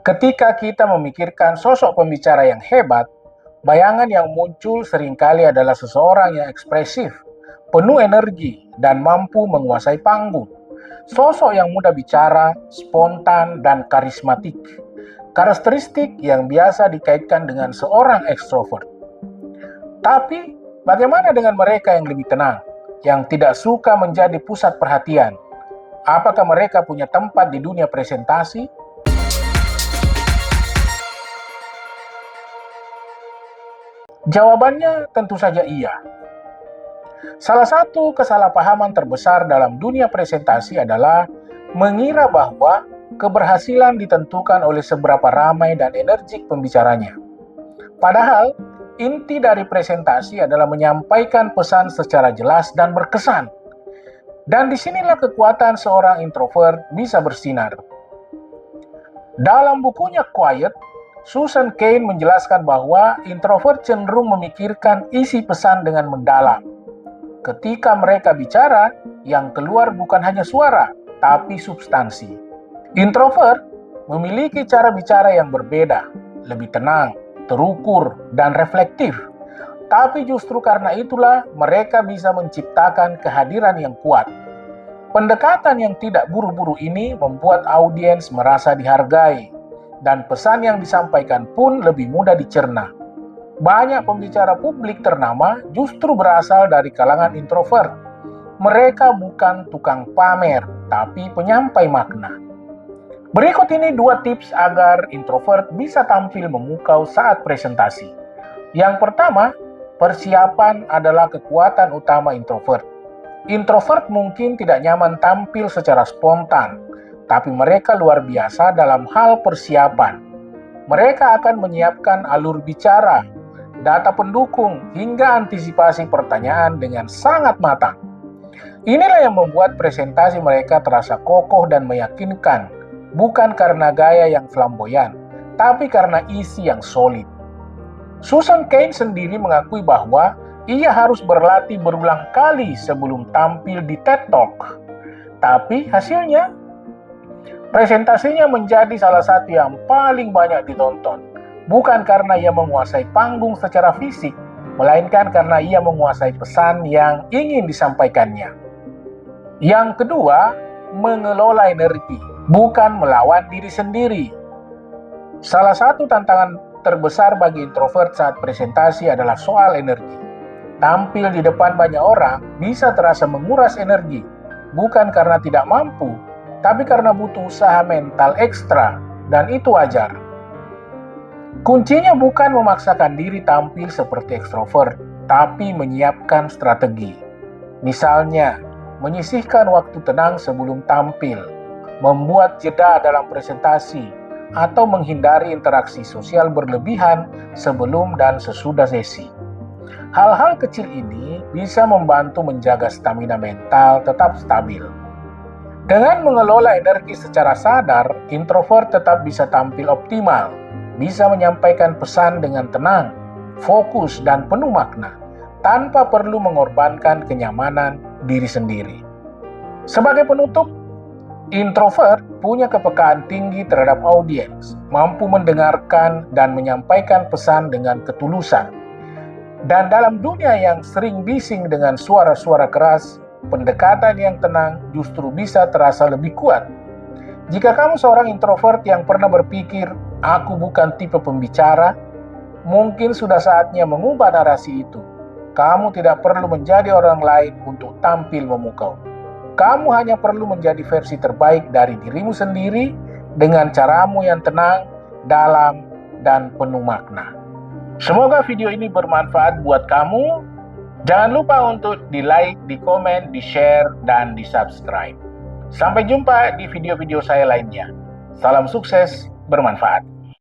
Ketika kita memikirkan sosok pembicara yang hebat, bayangan yang muncul seringkali adalah seseorang yang ekspresif, penuh energi, dan mampu menguasai panggung. Sosok yang mudah bicara, spontan, dan karismatik. Karakteristik yang biasa dikaitkan dengan seorang ekstrovert. Tapi, bagaimana dengan mereka yang lebih tenang, yang tidak suka menjadi pusat perhatian? Apakah mereka punya tempat di dunia presentasi? Jawabannya tentu saja iya. Salah satu kesalahpahaman terbesar dalam dunia presentasi adalah mengira bahwa keberhasilan ditentukan oleh seberapa ramai dan energik pembicaranya. Padahal, inti dari presentasi adalah menyampaikan pesan secara jelas dan berkesan. Dan disinilah kekuatan seorang introvert bisa bersinar. Dalam bukunya Quiet, Susan Cain menjelaskan bahwa introvert cenderung memikirkan isi pesan dengan mendalam. Ketika mereka bicara, yang keluar bukan hanya suara, tapi substansi. Introvert memiliki cara bicara yang berbeda, lebih tenang, terukur, dan reflektif. Tapi justru karena itulah mereka bisa menciptakan kehadiran yang kuat. Pendekatan yang tidak buru-buru ini membuat audiens merasa dihargai, dan pesan yang disampaikan pun lebih mudah dicerna. Banyak pembicara publik ternama justru berasal dari kalangan introvert. Mereka bukan tukang pamer, tapi penyampai makna. Berikut ini 2 tips agar introvert bisa tampil memukau saat presentasi. Yang pertama, persiapan adalah kekuatan utama introvert. Introvert mungkin tidak nyaman tampil secara spontan, tapi mereka luar biasa dalam hal persiapan. Mereka akan menyiapkan alur bicara, data pendukung, hingga antisipasi pertanyaan dengan sangat matang. Inilah yang membuat presentasi mereka terasa kokoh dan meyakinkan, bukan karena gaya yang flamboyan, tapi karena isi yang solid. Susan Cain sendiri mengakui bahwa ia harus berlatih berulang kali sebelum tampil di TED Talk. Tapi hasilnya, presentasinya menjadi salah satu yang paling banyak ditonton. Bukan karena ia menguasai panggung secara fisik, melainkan karena ia menguasai pesan yang ingin disampaikannya. Yang kedua, mengelola energi, bukan melawan diri sendiri. Salah satu tantangan terbesar bagi introvert saat presentasi adalah soal energi. Tampil di depan banyak orang bisa terasa menguras energi, bukan karena tidak mampu, tapi karena butuh usaha mental ekstra, dan itu wajar. Kuncinya bukan memaksakan diri tampil seperti ekstrovert, tapi menyiapkan strategi. Misalnya, menyisihkan waktu tenang sebelum tampil, membuat jeda dalam presentasi, atau menghindari interaksi sosial berlebihan sebelum dan sesudah sesi. Hal-hal kecil ini bisa membantu menjaga stamina mental tetap stabil. Dengan mengelola energi secara sadar, introvert tetap bisa tampil optimal, bisa menyampaikan pesan dengan tenang, fokus, dan penuh makna, tanpa perlu mengorbankan kenyamanan diri sendiri. Sebagai penutup, introvert punya kepekaan tinggi terhadap audiens, mampu mendengarkan dan menyampaikan pesan dengan ketulusan. Dan dalam dunia yang sering bising dengan suara-suara keras, pendekatan yang tenang justru bisa terasa lebih kuat. Jika kamu seorang introvert yang pernah berpikir, "Aku bukan tipe pembicara," mungkin sudah saatnya mengubah narasi itu. Kamu tidak perlu menjadi orang lain untuk tampil memukau. Kamu hanya perlu menjadi versi terbaik dari dirimu sendiri dengan caramu yang tenang, dalam, dan penuh makna. Semoga video ini bermanfaat buat kamu. Jangan lupa untuk di-like, di-komen, di-share, dan di-subscribe. Sampai jumpa di video-video saya lainnya. Salam sukses, bermanfaat.